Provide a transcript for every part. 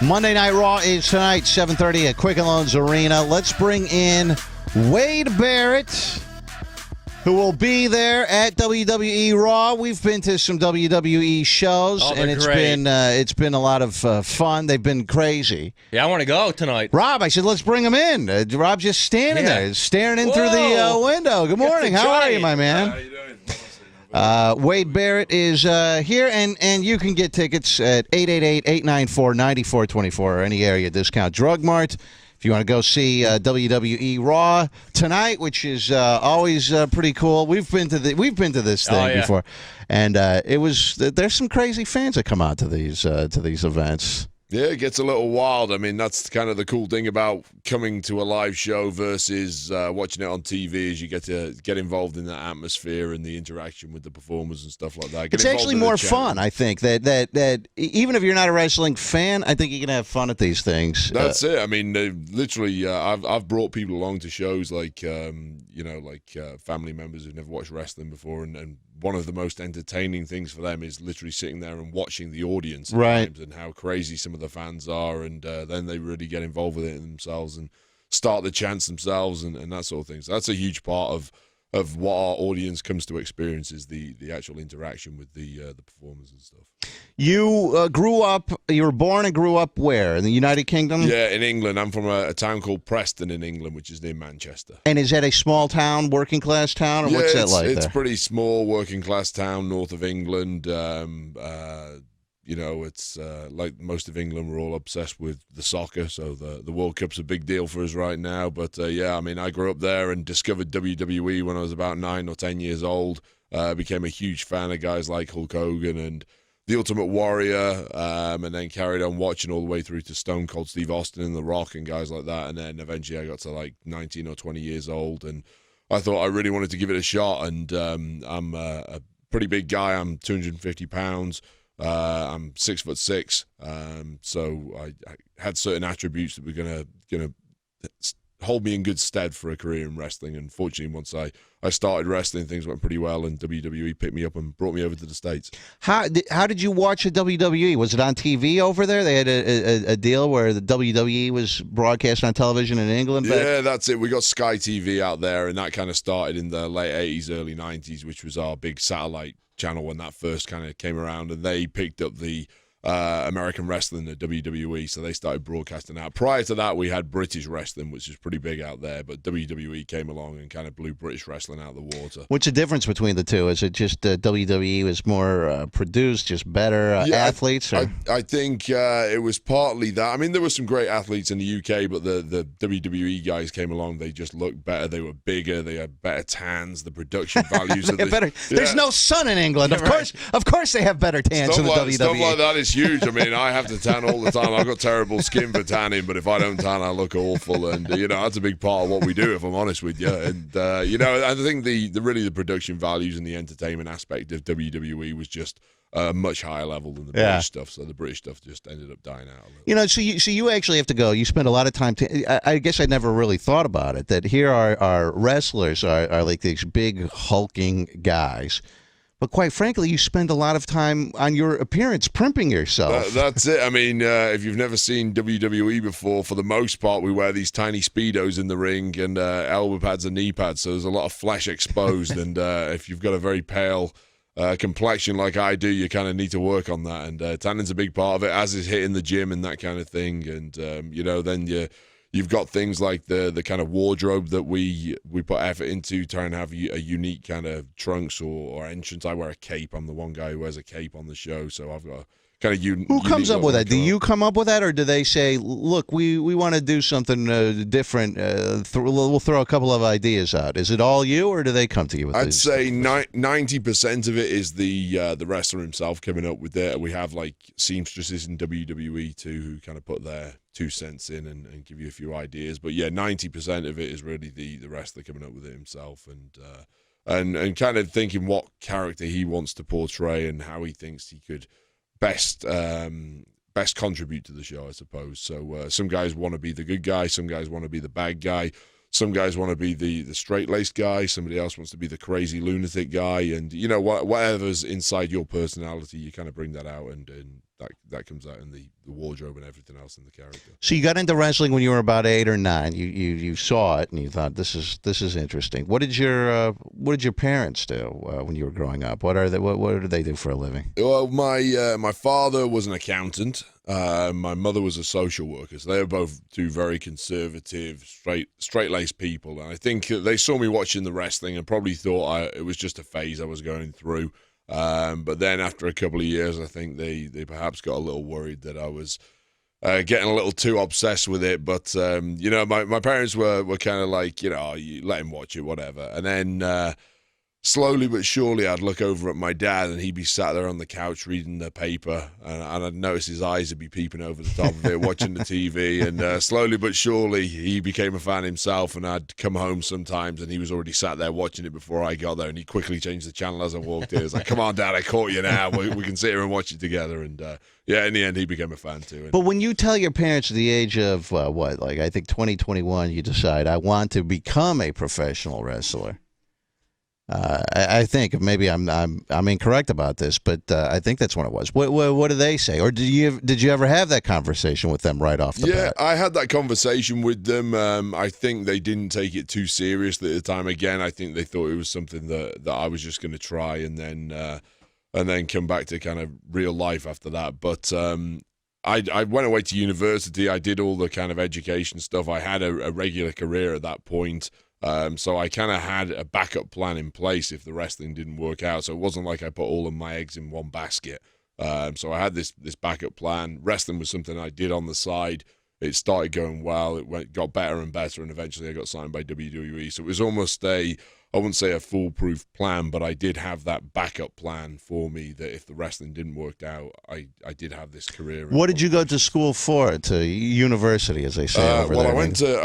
Monday Night Raw is tonight, 7:30 at Quicken Loans Arena. Let's bring in Wade Barrett, who will be there at WWE Raw. We've been to some WWE shows, and it's been a lot of fun. They've been crazy. Yeah, I want to go tonight. Rob, I said, let's bring him in. Rob's just standing there, staring in through the window. Good morning. How are you, my man? How you doing? Wade Barrett is here, and you can get tickets at 888-894-9424 or any area discount Drug Mart. If you want to go see WWE Raw tonight, which is always pretty cool. We've been to this thing before, and there's some crazy fans that come out to these events. Yeah, it gets a little wild. I mean, that's kind of the cool thing about coming to a live show versus watching it on TV is you get to get involved in that atmosphere and the interaction with the performers and stuff like that. It's actually more fun, I think, that even if you're not a wrestling fan, I think you can have fun at these things. That's it. I mean, literally, I've brought people along to shows like family members who've never watched wrestling before, and one of the most entertaining things for them is literally sitting there and watching the audience at times and how crazy some of the fans are, and then they really get involved with it themselves and start the chants themselves and that sort of thing. So that's a huge part of what our audience comes to experience is the actual interaction with the performers and stuff. You were born and grew up where? In the United Kingdom? Yeah, in England. I'm from a town called Preston in England, which is near Manchester. And is that a small town, working class town, or what's that like there? It's a pretty small working class town north of England. It's like most of England, we're all obsessed with the soccer, so the World Cup's a big deal for us right now. But, I mean, I grew up there and discovered WWE when I was about 9 or 10 years old. Became a huge fan of guys like Hulk Hogan and The Ultimate Warrior, and then carried on watching all the way through to Stone Cold Steve Austin and The Rock and guys like that. And then eventually I got to like 19 or 20 years old, and I thought I really wanted to give it a shot. And I'm a pretty big guy. I'm 250 pounds. I'm 6'6", so I had certain attributes that were gonna hold me in good stead for a career in wrestling. And fortunately, once I started wrestling, things went pretty well, and WWE picked me up and brought me over to the States. How did you watch the WWE? Was it on TV over there? They had a deal where the WWE was broadcast on television in England? Yeah, that's it. We got Sky TV out there, and that kind of started in the late 80s, early 90s, which was our big satellite channel when that first kind of came around, and they picked up the American wrestling, the WWE, so they started broadcasting out. Prior to that, we had British wrestling, which is pretty big out there, but WWE came along and kind of blew British wrestling out of the water. What's the difference between the two? Is it just WWE was more produced, just better athletes? I think it was partly that. I mean, there were some great athletes in the UK, but the WWE guys came along. They just looked better. They were bigger. They had better tans. The production values of better. There's no sun in England. Of course, they have better tans in the WWE. Stuff like that is huge. I mean, I have to tan all the time. I've got terrible skin for tanning, but if I don't tan, I look awful. And that's a big part of what we do, if I'm honest with you. And I think the production values and the entertainment aspect of WWE was just a much higher level than the British stuff. So the British stuff just ended up dying out a little. So you actually have to go. You spend a lot of time. I guess I never really thought about it. That here our wrestlers are like these big hulking guys. But quite frankly, you spend a lot of time on your appearance, primping yourself. That's it. I mean, if you've never seen WWE before, for the most part, we wear these tiny Speedos in the ring and elbow pads and knee pads, so there's a lot of flesh exposed. And if you've got a very pale complexion like I do, you kind of need to work on that. And tanning's a big part of it, as is hitting the gym and that kind of thing. And, then you've got things like the kind of wardrobe that we put effort into, trying to have a unique kind of trunks or entrance. I wear a cape. I'm the one guy who wears a cape on the show, so I've got a kind of unique. Who comes up with that? Do you come up with that, or do they say, look, we want to do something different, we'll throw a couple of ideas out? Is it all you, or do they come to you with I'd say 90% of it is the wrestler himself coming up with it. We have like seamstresses in WWE too who kind of put their 2 cents in and give you a few ideas. But yeah, 90% of it is really the wrestler coming up with it himself and kind of thinking what character he wants to portray and how he thinks he could best contribute to the show, I suppose. So some guys want to be the good guy, some guys want to be the bad guy, some guys want to be the straight-laced guy, somebody else wants to be the crazy lunatic guy, and whatever's inside your personality, you kind of bring that out and that comes out in the wardrobe and everything else in the character. So you got into wrestling when you were about 8 or 9. You saw it and you thought this is interesting. What did your parents do when you were growing up? What do they do for a living? Well, my father was an accountant. My mother was a social worker. So they were both two very conservative, straight-laced people. And I think they saw me watching the wrestling and probably thought it was just a phase I was going through. But then after a couple of years, I think they perhaps got a little worried that I was getting a little too obsessed with it. But, my parents were kind of like, you let him watch it, whatever. And then slowly but surely, I'd look over at my dad and he'd be sat there on the couch reading the paper. And I'd notice his eyes would be peeping over the top of it, watching the TV. And slowly but surely, he became a fan himself. And I'd come home sometimes and he was already sat there watching it before I got there. And he quickly changed the channel as I walked in. It's like, come on, Dad, I caught you now. We can sit here and watch it together. And in the end, he became a fan too. But when you tell your parents at the age of, I think 2021, you decide, I want to become a professional wrestler. I think maybe I'm incorrect about this, but I think that's when it was. What do they say, or did you ever have that conversation with them right off the bat? Yeah, I had that conversation with them. I think they didn't take it too seriously at the time. Again, I think they thought it was something that I was just going to try and then come back to kind of real life after that. But I went away to university. I did all the kind of education stuff. I had a regular career at that point. So I kind of had a backup plan in place if the wrestling didn't work out. So it wasn't like I put all of my eggs in one basket. So I had this backup plan. Wrestling was something I did on the side. It started going well. It got better and better, and eventually I got signed by WWE. So it was almost I wouldn't say a foolproof plan, but I did have that backup plan for me that if the wrestling didn't work out, I did have this career. What did you go to school for? To university, as they say over there? Well, I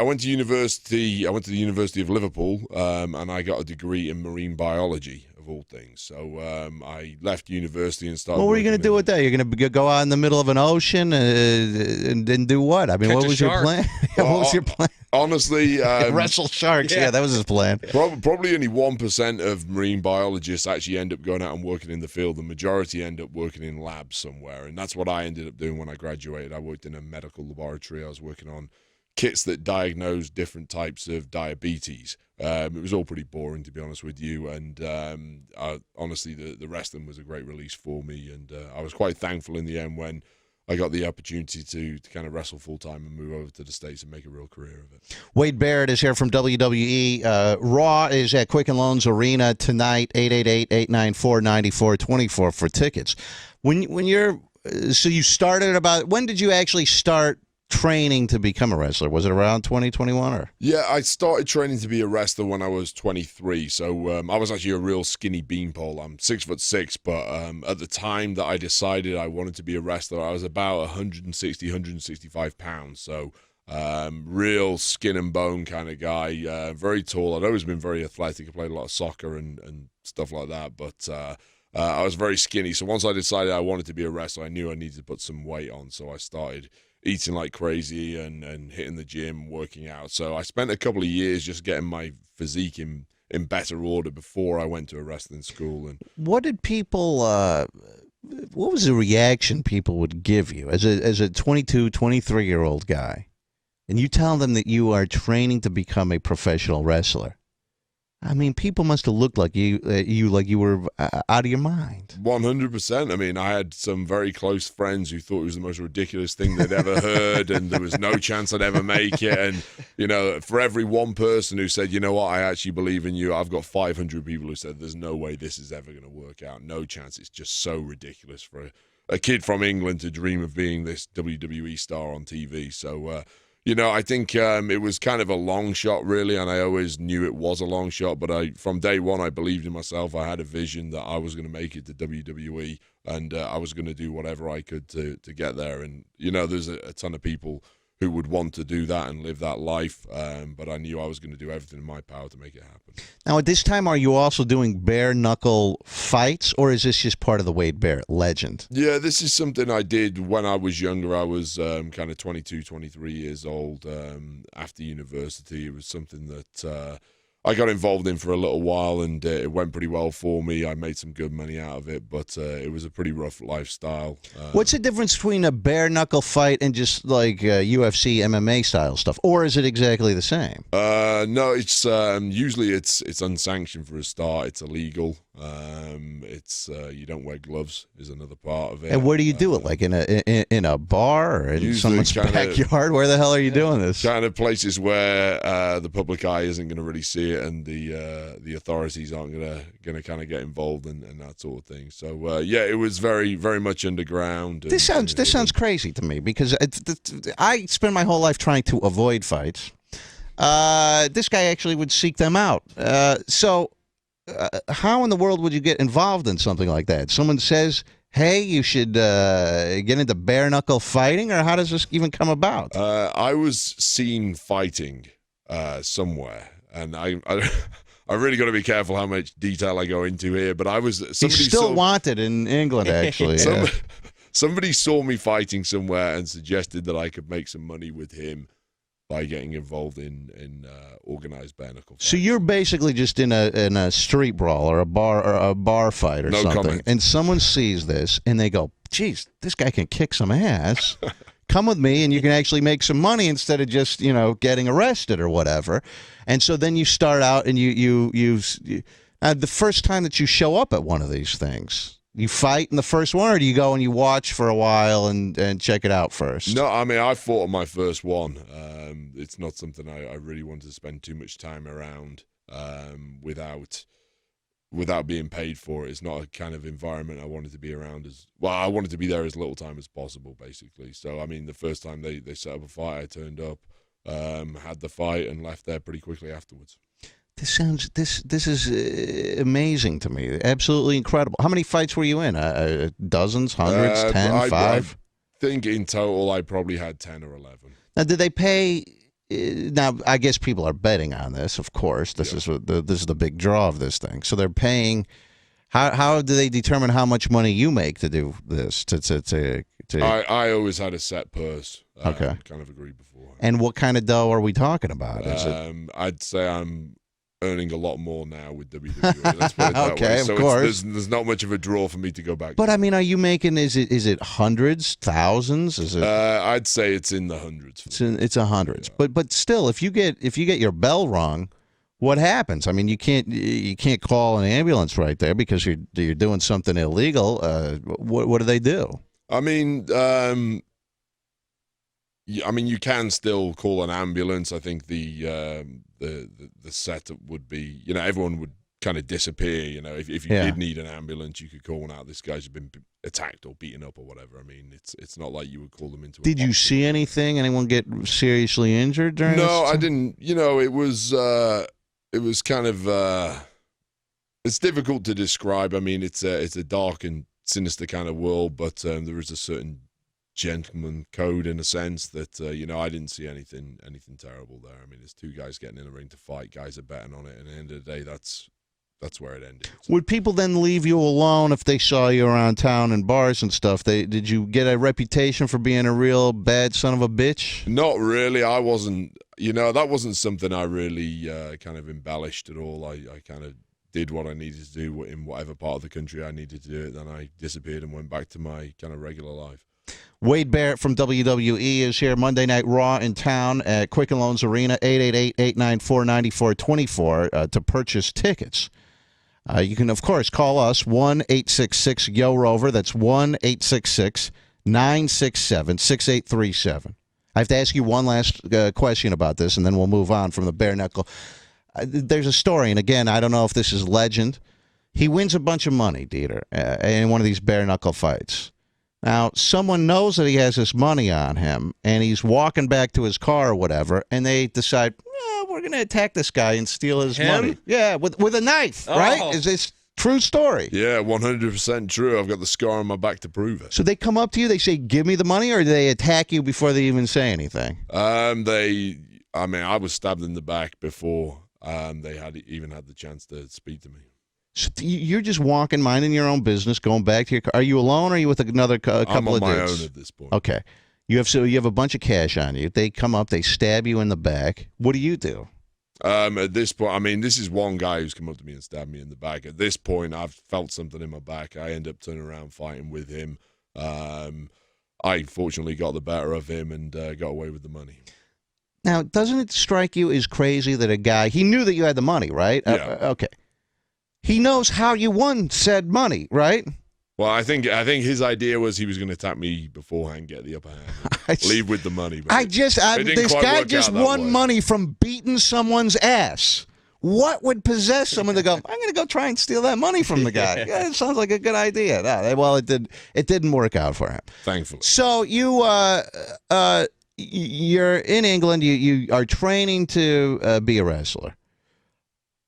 went to university. I went to the University of Liverpool, and I got a degree in marine biology, of all things. So I left university and started. What were you going to do with that? You're going to go out in the middle of an ocean and then do what? I mean, Catch what was your plan? What was your plan? Honestly, wrestle sharks. Yeah, that was his plan. Probably only 1% of marine biologists actually end up going out and working in the field. The majority end up working in labs somewhere, and that's what I ended up doing when I graduated. I worked in a medical laboratory. I was working on kits that diagnose different types of diabetes. It was all pretty boring, to be honest with you, and honestly, the wrestling was a great release for me, and I was quite thankful in the end when I got the opportunity to kind of wrestle full-time and move over to the States and make a real career of it. Wade Barrett is here from WWE. Raw is at Quicken Loans Arena tonight, 888-894-9424 for tickets. So you started when did you actually start training to become a wrestler? Was it around 2021 or? Yeah, I started training to be a wrestler when I was 23. So I was actually a real skinny beanpole. I'm 6'6", but at the time that I decided I wanted to be a wrestler, I was about 160, 165 pounds. So real skin and bone kind of guy, very tall. I'd always been very athletic. I played a lot of soccer and stuff like that, but I was very skinny. So once I decided I wanted to be a wrestler, I knew I needed to put some weight on. So I started eating like crazy and hitting the gym, working out. So I spent a couple of years just getting my physique in better order before I went to a wrestling school. And what did people what was the reaction people would give you as a 22, 23-year-old guy? And you tell them that you are training to become a professional wrestler. I mean, people must have looked like you were out of your mind. 100%. I mean, I had some very close friends who thought it was the most ridiculous thing they'd ever heard, and there was no chance I'd ever make it. And, for every one person who said, you know what, I actually believe in you, I've got 500 people who said, there's no way this is ever going to work out. No chance. It's just so ridiculous for a kid from England to dream of being this WWE star on TV. So, I think it was kind of a long shot, really, and I always knew it was a long shot, but from day one, I believed in myself. I had a vision that I was going to make it to WWE, and I was going to do whatever I could to get there. And, there's a ton of people who would want to do that and live that life, but I knew I was going to do everything in my power to make it happen. Now, at this time, are you also doing bare-knuckle fights, or is this just part of the Wade Barrett legend? Yeah, this is something I did when I was younger. I was kind of 22, 23 years old after university. It was something that I got involved in for a little while, and it went pretty well for me. I made some good money out of it, but it was a pretty rough lifestyle. What's the difference between a bare-knuckle fight and just like UFC MMA style stuff, or is it exactly the same? No, it's usually it's unsanctioned for a start. It's illegal. It's you don't wear gloves is another part of it. And where do you do it? Like in a bar or in someone's backyard? Where the hell are you doing this? Kind of places where the public eye isn't going to really see it, and the authorities aren't going to kind of get involved and that sort of thing. So yeah, it was very very much underground. This sounds crazy to me because I spend my whole life trying to avoid fights. This guy actually would seek them out. So how in the world would you get involved in something like that? Someone says, hey, you should get into bare-knuckle fighting, or how does this even come about? I was seen fighting somewhere, and I really got to be careful how much detail I go into here, but I was... He's still wanted in England, actually. Somebody saw me fighting somewhere and suggested that I could make some money with him by getting involved in organized bare-knuckle fights. So you're basically just in a street brawl or a bar fight or something, comment. And someone sees this and they go, "Geez, this guy can kick some ass. Come with me, and you can actually make some money instead of just getting arrested or whatever." And so then you start out, and you the first time that you show up at one of these things. You fight in the first one, or do you go and you watch for a while and check it out first? No, I mean, I fought on my first one. It's not something I really wanted to spend too much time around without being paid for it. It's not a kind of environment I wanted to be around I wanted to be there as little time as possible, basically. So, I mean, the first time they set up a fight, I turned up, had the fight, and left there pretty quickly afterwards. This is amazing to me. Absolutely incredible. How many fights were you in? Dozens, hundreds, 10, 5? I think in total I probably had 10 or 11. Now, did they pay? Now, I guess people are betting on this. Of course, this is the big draw of this thing. So they're paying. How do they determine how much money you make to do this? I always had a set purse. Okay, kind of agreed before. And what kind of dough are we talking about? I'd say I'm earning a lot more now with WWE. Let's put it that okay, way. of So course. There's not much of a draw for me to go back. But I mean, are you making? Is it hundreds, thousands? Is it? I'd say it's in the hundreds. It's a hundreds. Yeah. But still, if you get your bell rung, what happens? I mean, you can't call an ambulance right there because you're doing something illegal. What do they do? I mean, you can still call an ambulance. I think the setup would be, everyone would kind of disappear. If you did need an ambulance, you could call one out. This guy's been attacked or beaten up or whatever. I mean, it's not like you would call them into. Did you see anything? Anyone get seriously injured during? No, I didn't. It was kind of. It's difficult to describe. I mean, it's a dark and sinister kind of world, but there is a certain gentleman code in a sense that I didn't see anything terrible there. I mean, there's two guys getting in the ring to fight. Guys are betting on it, and at the end of the day, that's where it ended. Would people then leave you alone if they saw you around town in bars and stuff? Did you get a reputation for being a real bad son of a bitch? Not really. I wasn't. That wasn't something I really kind of embellished at all. I kind of did what I needed to do in whatever part of the country I needed to do it. Then I disappeared and went back to my kind of regular life. Wade Barrett from WWE is here. Monday Night Raw in town at Quicken Loans Arena, 888-894-9424 to purchase tickets. You can, of course, call us, 1-866-YO-ROVER. That's 1-866-967-6837. I have to ask you one last question about this, and then we'll move on from the bare knuckle. There's a story, and again, I don't know if this is legend. He wins a bunch of money, Dieter, in one of these bare knuckle fights. Now, someone knows that he has this money on him, and he's walking back to his car or whatever, and they decide, we're going to attack this guy and steal his money. Yeah, with a knife, right? Is this true story? Yeah, 100% true. I've got the scar on my back to prove it. So they come up to you, they say, give me the money, or do they attack you before they even say anything? I was stabbed in the back before they had the chance to speak to me. So you're just walking, minding your own business, going back to your car. Are you alone, or are you with another couple of dudes? I'm on my own at this point. Okay. You have a bunch of cash on you. They come up, they stab you in the back. What do you do? At this point, I mean, this is one guy who's come up to me and stabbed me in the back. At this point, I've felt something in my back. I end up turning around fighting with him. I fortunately got the better of him and got away with the money. Now, doesn't it strike you as crazy that a guy, he knew that you had the money, right? Yeah. Okay. He knows how you won said money, right? Well, I think his idea was he was going to attack me beforehand, get the upper hand, leave with the money. But this guy just won money from beating someone's ass. What would possess someone to go, I'm going to go try and steal that money from the guy? Yeah, it sounds like a good idea. No, well, it didn't work out for him. Thankfully. So you're in England. You are training to be a wrestler.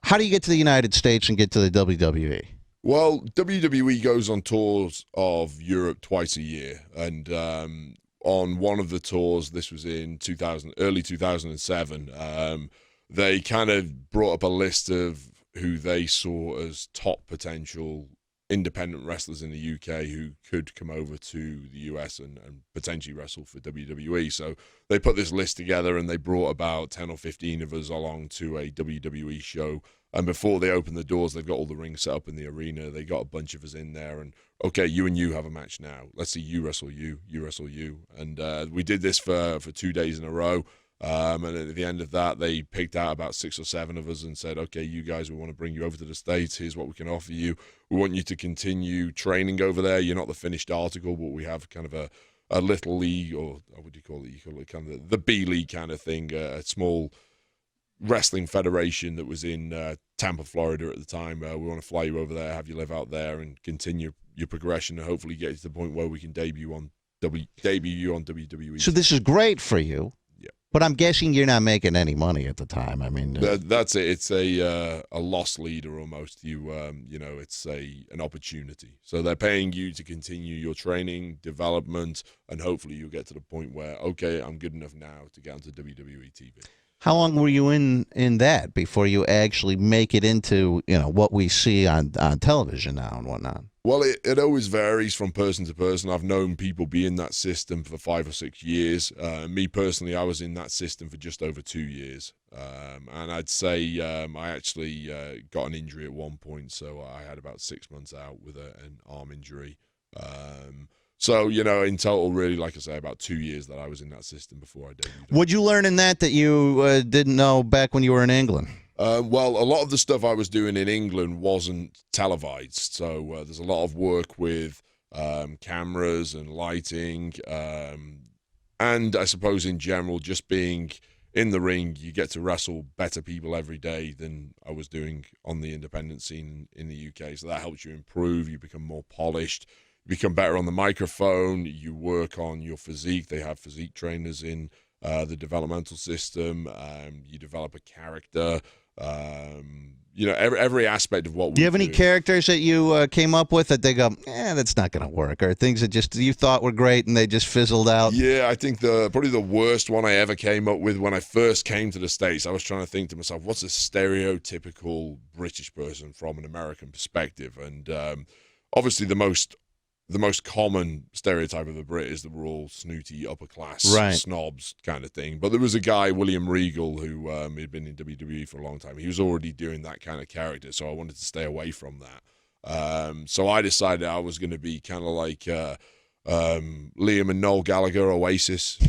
How do you get to the United States and get to the WWE? Well, WWE goes on tours of Europe twice a year, and on one of the tours, this was in early 2007, they kind of brought up a list of who they saw as top potential independent wrestlers in the UK who could come over to the US and potentially wrestle for WWE. So they put this list together and they brought about 10 or 15 of us along to a WWE show. And before they opened the doors, they've got all the rings set up in the arena. They got a bunch of us in there and, okay, you and you have a match now. Let's see you wrestle you wrestle you. And we did this for 2 days in a row. And at the end of that, they picked out about 6 or 7 of us and said, okay, you guys, we want to bring you over to the States. Here's what we can offer you. We want you to continue training over there. You're not the finished article, but we have kind of a little league, or what do you call it? You call it kind of the B League kind of thing, a small wrestling federation that was in Tampa, Florida at the time. We want to fly you over there, have you live out there, and continue your progression, and hopefully get you to the point where we can debut you on WWE. So this is great for you. Yeah. But I'm guessing you're not making any money at the time. I mean, that's it. It's a loss leader almost. It's an opportunity. So they're paying you to continue your training, development, and hopefully you'll get to the point where, okay, I'm good enough now to get onto WWE TV. How long were you in that before you actually make it into, what we see on television now and whatnot? Well, it always varies from person to person. I've known people be in that system for 5 or 6 years. Me personally, I was in that system for just over 2 years. And I'd say I actually got an injury at one point, so I had about 6 months out with an arm injury. So, in total, really, like I say, about 2 years that I was in that system before I debuted. What'd you learn in that you didn't know back when you were in England? Well, a lot of the stuff I was doing in England wasn't televised. So there's a lot of work with cameras and lighting. And I suppose in general, just being in the ring, you get to wrestle better people every day than I was doing on the independent scene in the UK. So that helps you improve. You become more polished. Become better on the microphone, you work on your physique. They have physique trainers in the developmental system. You develop a character. Every aspect of what we do. Do you have any characters that you came up with that they go, that's not going to work, or things that just you thought were great and they just fizzled out? Yeah, I think probably the worst one I ever came up with when I first came to the States, I was trying to think to myself, what's a stereotypical British person from an American perspective? And obviously the most common stereotype of the Brit is that we're all snooty, upper class, snobs kind of thing. But there was a guy, William Regal, who had been in WWE for a long time. He was already doing that kind of character, so I wanted to stay away from that. So I decided I was going to be kind of like Liam and Noel Gallagher, Oasis.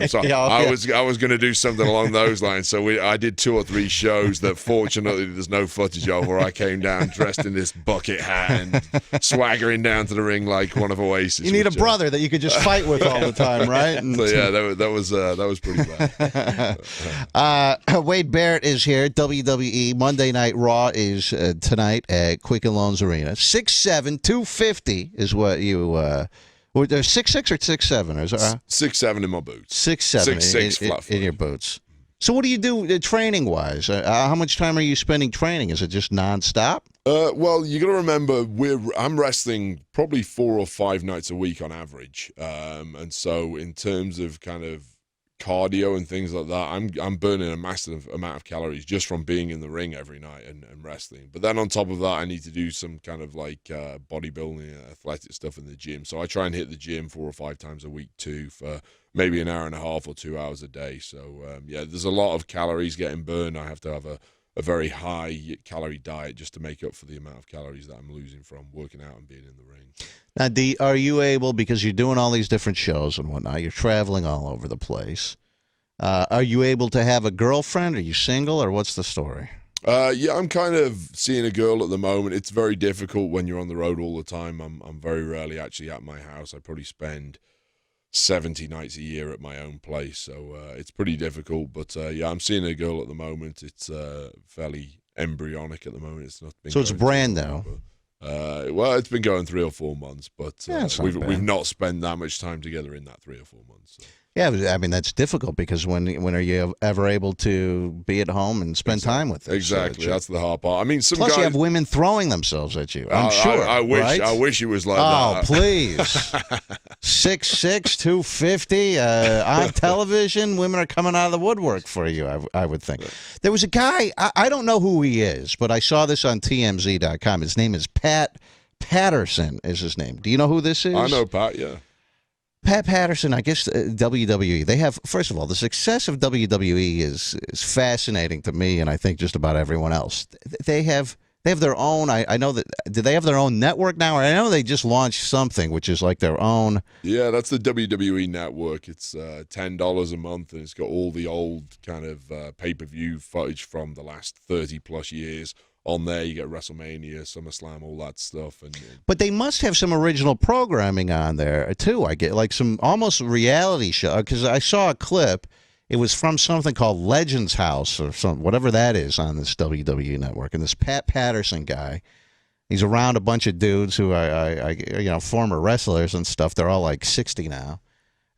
So I was going to do something along those lines. So I did 2 or 3 shows that fortunately there's no footage of, where I came down dressed in this bucket hat and swaggering down to the ring like one of Oasis. You need a brother that you could just fight with all the time, right? So yeah, that was pretty bad. Wade Barrett is here. WWE Monday Night Raw is tonight at Quicken Loans Arena. 6'7", 250 is what you. There's 6'6" or 6'7"? Is that 6'7" in my boots. 6'7" 6'6" flat in your boots. So what do you do training wise? How much time are you spending training? Is it just nonstop? Well, you got to remember I'm wrestling probably 4 or 5 nights a week on average, and so in terms of kind of cardio and things like that, I'm burning a massive amount of calories just from being in the ring every night and wrestling. But then on top of that, I need to do some kind of like bodybuilding and athletic stuff in the gym. So I try and hit the gym 4 or 5 times a week too, for maybe an hour and a half or 2 hours a day. So, yeah, there's a lot of calories getting burned. I have to have a very high calorie diet just to make up for the amount of calories that I'm losing from working out and being in the ring. Now, are you able, because you're doing all these different shows and whatnot, you're traveling all over the place, are you able to have a girlfriend? Are you single, or what's the story? Yeah, I'm kind of seeing a girl at the moment. It's very difficult when you're on the road all the time. I'm very rarely actually at my house. I probably spend 70 nights a year at my own place, so it's pretty difficult. But yeah, I'm seeing a girl at the moment. It's fairly embryonic at the moment. It's not been so it's brand new. Well, it's been going 3 or 4 months, but we've not spent that much time together in that 3 or 4 months. So. Yeah, I mean, that's difficult because when are you ever able to be at home and spend time with them? Exactly, that's the hard part. I mean, plus you have women throwing themselves at you. I'm sure. I wish. Right? I wish it was like Oh, that. please. 6'6", 250 on television. Women are coming out of the woodwork for you. I would think. There was a guy. I don't know who he is, but I saw this on TMZ.com. His name is Pat Patterson. Is his name? Do you know who this is? I know Pat. Yeah. Pat Patterson, I guess WWE, they have, first of all, the success of WWE is fascinating to me, and I think just about everyone else. They have their own, I know that, do they have their own network now? Or I know they just launched something, which is like their own. Yeah, that's the WWE network. It's $10 a month, and it's got all the old kind of pay-per-view footage from the last 30-plus years. On there, you get WrestleMania, SummerSlam, all that stuff. But they must have some original programming on there, too. I get like some almost reality show, because I saw a clip. It was from something called Legends House or something, whatever that is on this WWE network. And this Pat Patterson guy, he's around a bunch of dudes who are former wrestlers and stuff. They're all like 60 now.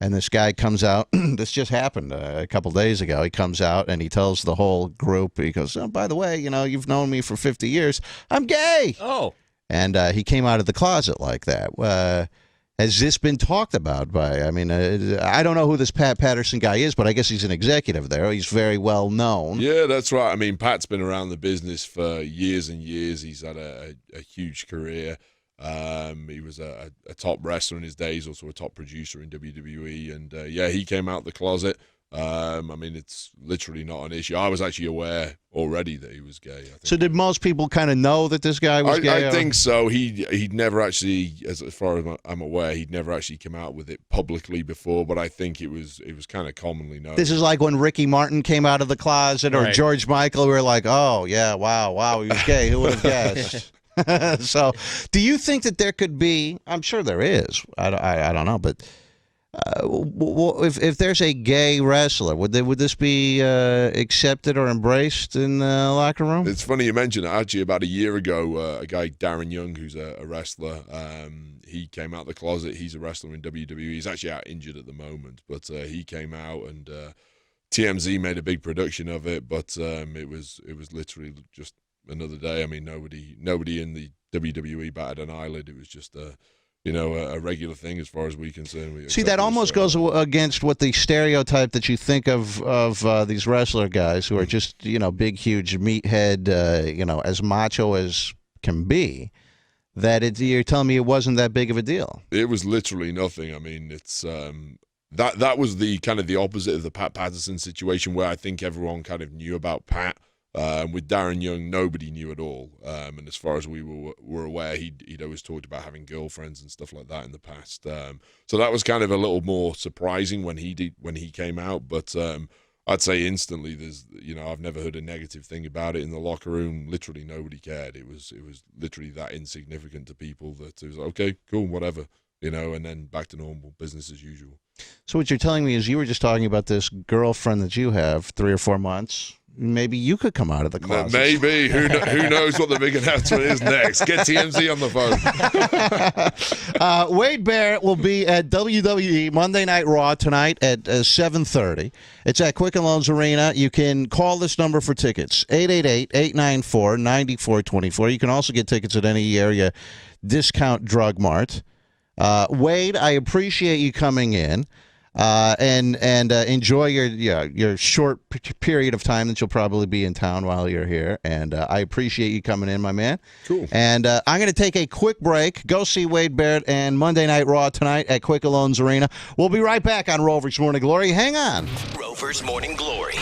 And this guy comes out. This just happened a couple days ago. He comes out and he tells the whole group, he goes, oh, by the way, you've known me for 50 years. I'm gay. Oh. And he came out of the closet like that. Has this been talked about I don't know who this Pat Patterson guy is, but I guess he's an executive there. He's very well known. Yeah, that's right. I mean, Pat's been around the business for years and years. He's had a huge career. He was a top wrestler in his days, also a top producer in WWE, and he came out the closet. I mean, it's literally not an issue. I was actually aware already that he was gay. So did most people kind of know that this guy was gay? I think so. He'd never actually, as far as I'm aware, he'd never actually come out with it publicly before, but I think it was kind of commonly known. This is like when Ricky Martin came out of the closet, or right. George Michael. We were like, oh, yeah, wow, he was gay. Who would have guessed? So, do you think that there could be? I'm sure there is. I don't know, but if there's a gay wrestler, would this be accepted or embraced in the locker room? It's funny you mentioned it. Actually, about a year ago, a guy, Darren Young, who's a wrestler, he came out of the closet. He's a wrestler in WWE. He's actually out injured at the moment, but he came out, and TMZ made a big production of it. But it was literally just another day. I mean, nobody in the WWE batted an eyelid. It was just a regular thing as far as we're concerned. See, that almost goes against what the stereotype that you think of these wrestler guys who are just, big, huge meathead, as macho as can be, that you're telling me it wasn't that big of a deal. It was literally nothing. I mean, it's that was the kind of the opposite of the Pat Patterson situation, where I think everyone kind of knew about Pat. With Darren Young, nobody knew at all, and as far as we were aware, he'd always talked about having girlfriends and stuff like that in the past. So that was kind of a little more surprising when he came out. But I'd say instantly, I've never heard a negative thing about it in the locker room. Literally nobody cared. It was literally that insignificant to people that it was like, okay, cool, whatever, and then back to normal, business as usual. So what you're telling me is you were just talking about this girlfriend that you have 3 or 4 months. Maybe you could come out of the closet. Maybe. Who knows what the big announcement is next? Get TMZ on the phone. Wade Barrett will be at WWE Monday Night Raw tonight at 7:30. It's at Quicken Loans Arena. You can call this number for tickets, 888-894-9424. You can also get tickets at any area discount drug mart. Wade, I appreciate you coming in. and enjoy your short period of time that you'll probably be in town while you're here. And I appreciate you coming in, my man. Cool. And I'm going to take a quick break. Go see Wade Barrett and Monday Night Raw tonight at Quicken Loans Arena. We'll be right back on Rover's Morning Glory. Hang on. Rover's Morning Glory.